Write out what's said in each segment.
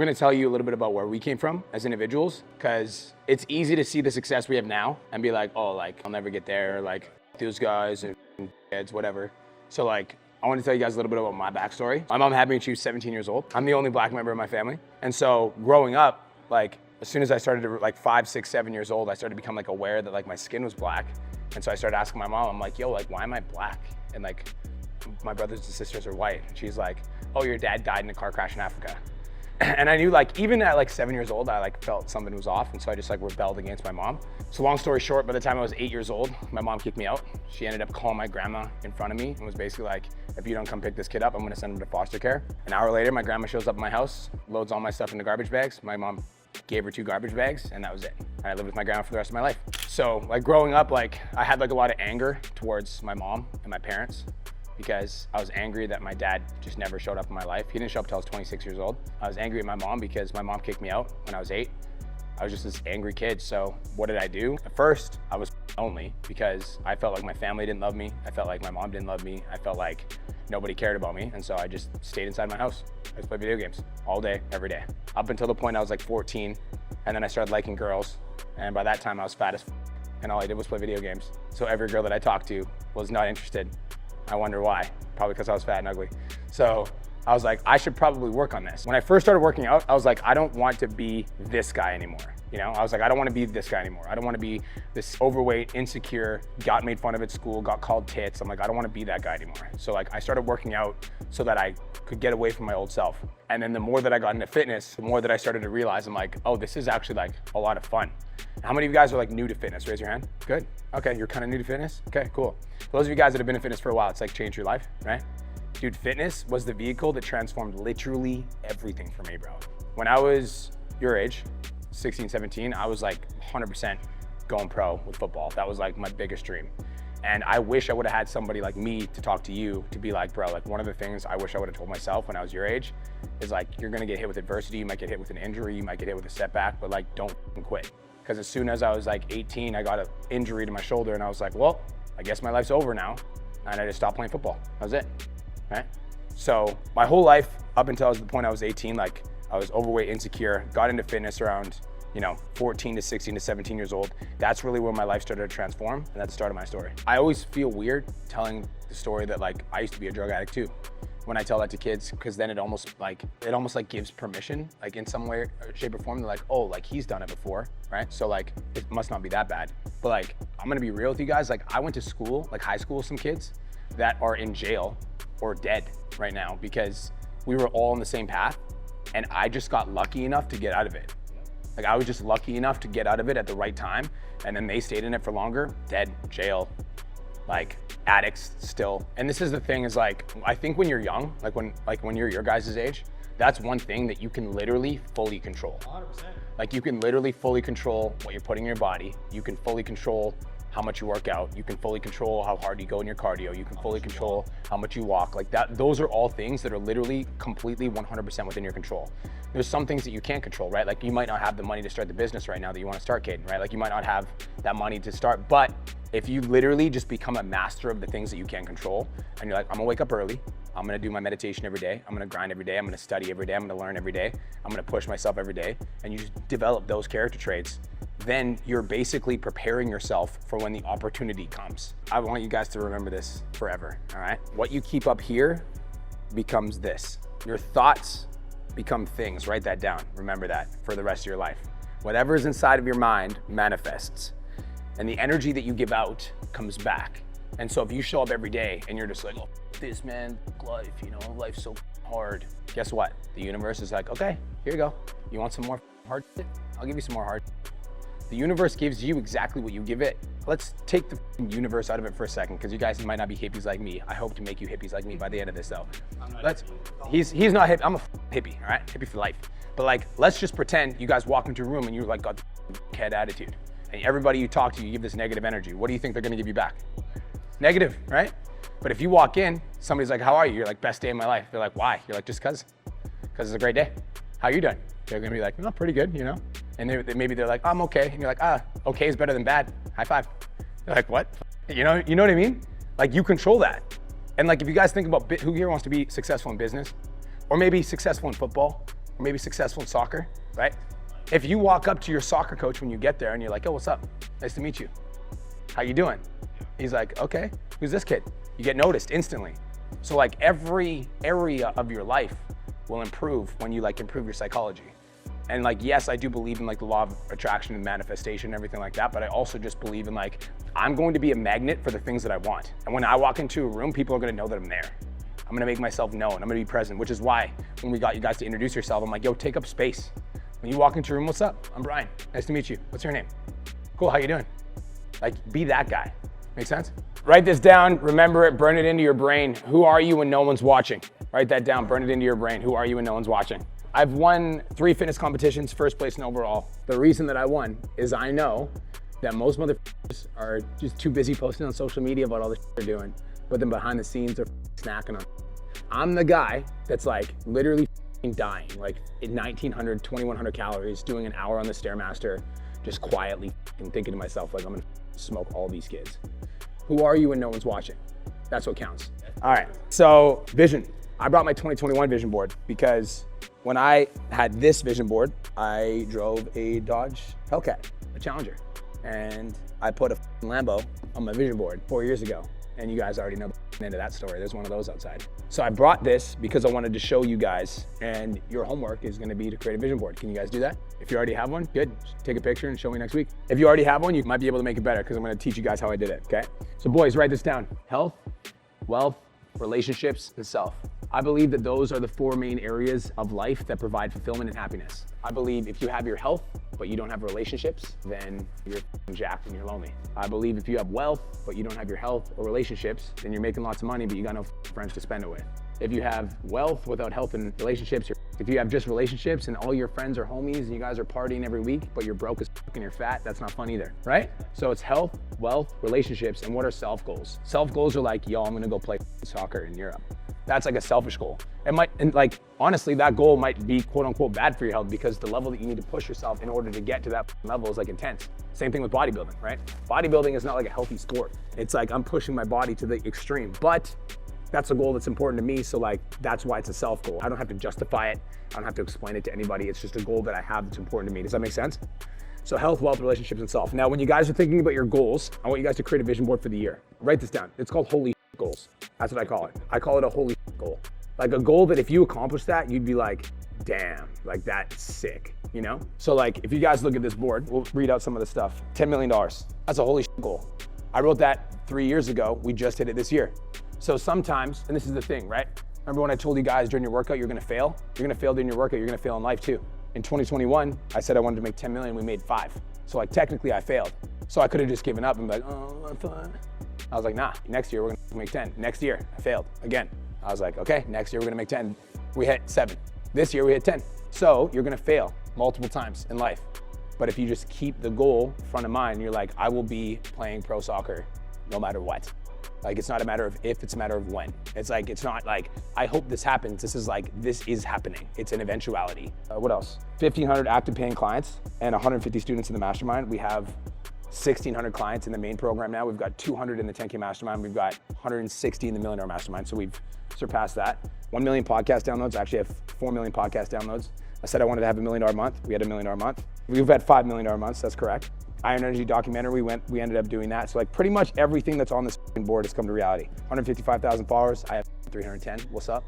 We're gonna tell you a little bit about where we came from as individuals, because it's easy to see the success we have now and be like, oh, like, I'll never get there, like, those guys and kids, whatever. So like, I want to tell you guys a little bit about my backstory. My mom had me when she was 17 years old. I'm the only black member of my family. And so growing up, like, as soon as I started to like 5, 6, 7 years old, I started to become like aware that like my skin was black. And so I started asking my mom, I'm like, yo, like, why am I black? And like, my brothers and sisters are white. And she's like, oh, your dad died in a car crash in Africa. And I knew, like, even at like 7 years old, I like felt something was off. And so I just like rebelled against my mom. So long story short, by the time I was 8 years old, my mom kicked me out. She ended up calling my grandma in front of me and was basically like, if you don't come pick this kid up, I'm gonna send him to foster care. An hour later, my grandma shows up at my house, loads all my stuff into garbage bags. My mom gave her 2 garbage bags, and that was it. And I lived with my grandma for the rest of my life. So like growing up, like I had like a lot of anger towards my mom and my parents, because I was angry that my dad just never showed up in my life. He didn't show up until I was 26 years old. I was angry at my mom because my mom kicked me out when I was 8. I was just this angry kid. So what did I do? At first, I was lonely because I felt like my family didn't love me. I felt like my mom didn't love me. I felt like nobody cared about me. And so I just stayed inside my house. I just played video games all day, every day. Up until the point I was like 14. And then I started liking girls. And by that time I was fat as and all I did was play video games. So every girl that I talked to was not interested. I wonder why. Probably because I was fat and ugly. So I was like, I should probably work on this. When I first started working out, I was like, I don't want to be this guy anymore. You know, I was like, I don't want to be this guy anymore. I don't want to be this overweight, insecure, got made fun of at school, got called tits. I'm like, I don't want to be that guy anymore. So like, I started working out so that I could get away from my old self. And then the more that I got into fitness, the more that I started to realize, I'm like, oh, this is actually like a lot of fun. How many of you guys are like new to fitness? Raise your hand. Good. Okay, you're kind of new to fitness? Okay, cool. For those of you guys that have been in fitness for a while, it's like changed your life, right? Dude, fitness was the vehicle that transformed literally everything for me, bro. When I was your age, 16, 17, I was like 100% going pro with football. That was like my biggest dream. And I wish I would have had somebody like me to talk to you to be like, bro, like one of the things I wish I would have told myself when I was your age is like, you're gonna get hit with adversity, you might get hit with an injury, you might get hit with a setback, but like, don't quit. Because as soon as I was like 18, I got an injury to my shoulder and I was like, well, I guess my life's over now. And I just stopped playing football. That was it, right? So my whole life, up until the point I was 18, like I was overweight, insecure, got into fitness around, 14 to 16 to 17 years old. That's really where my life started to transform, and that's the start of my story. I always feel weird telling the story that like I used to be a drug addict too, when I tell that to kids, because then it almost like gives permission, like in some way, shape or form. They're like, oh, like he's done it before, right? So like it must not be that bad. But like, I'm gonna be real with you guys. Like I went to school, like high school, with some kids that are in jail or dead right now because we were all on the same path, and I just got lucky enough to get out of it. Like I was just lucky enough to get out of it at the right time, and then they stayed in it for longer, dead, jail, like addicts still. And this is the thing is like, I think when you're young, like when you're your guys' age, that's one thing that you can literally fully control. 100%. Like you can literally fully control what you're putting in your body. You can fully control how much you work out. You can fully control how hard you go in your cardio. You can fully control how much you walk. Like that, those are all things that are literally completely 100% within your control. There's some things that you can't control, right? Like you might not have the money to start the business right now that you want to start, Caden, right? Like you might not have that money to start, but if you literally just become a master of the things that you can control, and you're like, I'm gonna wake up early, I'm gonna do my meditation every day, I'm gonna grind every day, I'm gonna study every day, I'm gonna learn every day, I'm gonna push myself every day, and you just develop those character traits, then you're basically preparing yourself for when the opportunity comes. I want you guys to remember this forever, all right? What you keep up here becomes this. Your thoughts become things. Write that down. Remember that for the rest of your life. Whatever is inside of your mind manifests, and the energy that you give out comes back. And so if you show up every day and you're just like, oh, this man, life, life's so hard. Guess what? The universe is like, okay, here you go. You want some more hard shit? I'll give you some more hard shit. The universe gives you exactly what you give it. Let's take the universe out of it for a second, because you guys might not be hippies like me. I hope to make you hippies like me by the end of this though. He's not hippie, I'm a hippie, all right? Hippie for life. But like, let's just pretend you guys walk into a room and you like got the head attitude. And everybody you talk to, you give this negative energy. What do you think they're gonna give you back? Negative, right? But if you walk in, somebody's like, how are you? You're like, best day of my life. They're like, why? You're like, just cause it's a great day. How you doing? They're gonna be like, no, pretty good, And maybe they're like, I'm okay. And you're like, okay is better than bad. High five. They're like, what? You know what I mean? Like you control that. And like, if you guys think about who here wants to be successful in business, or maybe successful in football, or maybe successful in soccer, right? If you walk up to your soccer coach when you get there and you're like, oh, what's up? Nice to meet you. How you doing? He's like, okay, who's this kid? You get noticed instantly. So like every area of your life will improve when you like improve your psychology. And like, yes, I do believe in like the law of attraction and manifestation and everything like that, but I also just believe in like, I'm going to be a magnet for the things that I want. And when I walk into a room, people are gonna know that I'm there. I'm gonna make myself known, I'm gonna be present, which is why when we got you guys to introduce yourself, I'm like, yo, take up space. When you walk into a room, what's up? I'm Brian, nice to meet you. What's your name? Cool, how you doing? Like, be that guy. Make sense? Write this down, remember it, burn it into your brain. Who are you when no one's watching? Write that down, burn it into your brain. Who are you when no one's watching? I've won 3 fitness competitions, first place in overall. The reason that I won is I know that most motherfuckers are just too busy posting on social media about all the shit they're doing, but then behind the scenes they're snacking on. I'm the guy that's like literally dying, like in 1900, 2100 calories, doing an hour on the Stairmaster, just quietly thinking to myself, like, I'm gonna smoke all these kids. Who are you when no one's watching? That's what counts. All right, so vision. I brought my 2021 vision board because when I had this vision board, I drove a Dodge Hellcat, a Challenger, and I put a Lambo on my vision board 4 years ago. And you guys already know the end of that story. There's one of those outside. So I brought this because I wanted to show you guys, and your homework is gonna be to create a vision board. Can you guys do that? If you already have one, good. Just take a picture and show me next week. If you already have one, you might be able to make it better because I'm gonna teach you guys how I did it, okay? So boys, write this down. Health, wealth, relationships, and self. I believe that those are the 4 main areas of life that provide fulfillment and happiness. I believe if you have your health, but you don't have relationships, then you're jacked and you're lonely. I believe if you have wealth, but you don't have your health or relationships, then you're making lots of money, but you got no friends to spend it with. If you have wealth without health and relationships, if you have just relationships and all your friends are homies and you guys are partying every week, but you're broke as fuck and you're fat, that's not fun either, right? So it's health, wealth, relationships, and what are self goals? Self goals are like, yo, I'm gonna go play soccer in Europe. That's like a selfish goal. It might, and like, honestly, that goal might be quote unquote bad for your health because the level that you need to push yourself in order to get to that level is like intense. Same thing with bodybuilding, right? Bodybuilding is not like a healthy sport. It's like I'm pushing my body to the extreme, but that's a goal that's important to me. So like, that's why it's a self goal. I don't have to justify it. I don't have to explain it to anybody. It's just a goal that I have that's important to me. Does that make sense? So health, wealth, relationships, and self. Now, when you guys are thinking about your goals, I want you guys to create a vision board for the year. Write this down. It's called holy goals. That's what I call it. I call it a holy goal. Like a goal that if you accomplish that, you'd be like, damn, like that's sick, you know? So like, if you guys look at this board, we'll read out some of the stuff. $10 million, that's a holy goal. I wrote that 3 years ago. We just hit it this year. So sometimes, and this is the thing, right? Remember when I told you guys during your workout, you're gonna fail? You're gonna fail during your workout, you're gonna fail in life too. In 2021, I said I wanted to make 10 million, we made 5. So like technically I failed. So I could have just given up and be like, oh, I'm fine. I was like, nah, next year we're gonna make 10. Next year, I failed again. I was like, okay, next year we're gonna make 10. We hit 7. This year we hit 10. So you're gonna fail multiple times in life. But if you just keep the goal front of mind, you're like, I will be playing pro soccer no matter what. Like, it's not a matter of if, it's a matter of when. It's like, it's not like, I hope this happens. This is like, this is happening. It's an eventuality. What else? 1,500 active paying clients and 150 students in the mastermind. We have 1,600 clients in the main program now. We've got 200 in the 10K mastermind. We've got 160 in the Millionaire Mastermind. So we've surpassed that. 1 million podcast downloads. I actually have 4 million podcast downloads. I said I wanted to have $1 million month. We had $1 million month. We've had $5 million months. That's correct. Iron Energy documentary, we ended up doing that. So like pretty much everything that's on this board has come to reality. 155,000 followers. I have 310. What's up?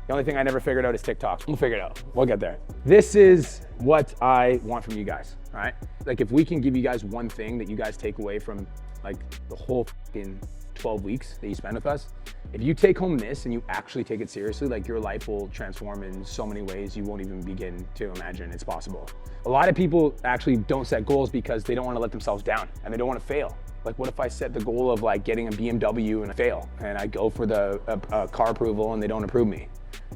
The only thing I never figured out is TikTok. We'll figure it out. We'll get there. This is what I want from you guys, all right? Like if we can give you guys one thing that you guys take away from like the whole fucking 12 weeks that you spend with us, if you take home this and you actually take it seriously, like your life will transform in so many ways you won't even begin to imagine it's possible. A lot of people actually don't set goals because they don't want to let themselves down and they don't want to fail. Like what if I set the goal of like getting a BMW and I fail and I go for the car approval and they don't approve me?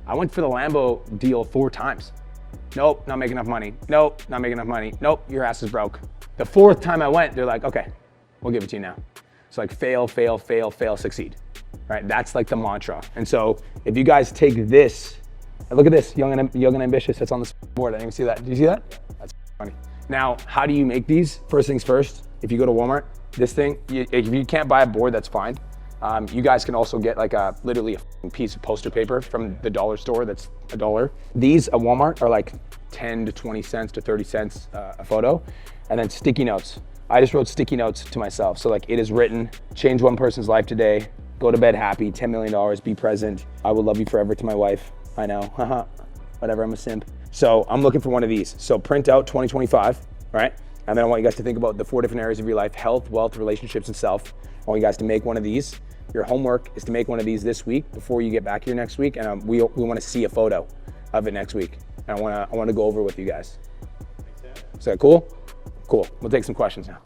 I went for the Lambo deal 4 times. Nope, not making enough money. Nope, not making enough money. Nope, your ass is broke. The 4th time I went, they're like, okay, we'll give it to you now. So like fail, fail, fail, fail, succeed, right? That's like the mantra. And so if you guys take this, and look at this, young and ambitious, that's on the board. I didn't even see that. Did you see that? That's funny. Now, how do you make these? First things first, if you go to Walmart, this thing, if you can't buy a board, that's fine. You guys can also get like literally a piece of poster paper from the dollar store that's $1. These at Walmart are like 10 to 20 cents to 30 cents a photo. And then sticky notes. I just wrote sticky notes to myself. So like, it is written, change one person's life today, go to bed happy, $10 million, be present. I will love you forever to my wife. I know, haha, whatever, I'm a simp. So I'm looking for one of these. So print out 2025, right? And then I want you guys to think about the 4 different areas of your life: health, wealth, relationships, and self. I want you guys to make one of these. Your homework is to make one of these this week before you get back here next week. And we want to see a photo of it next week. And I want to go over with you guys. Is that cool? Cool. We'll take some questions now.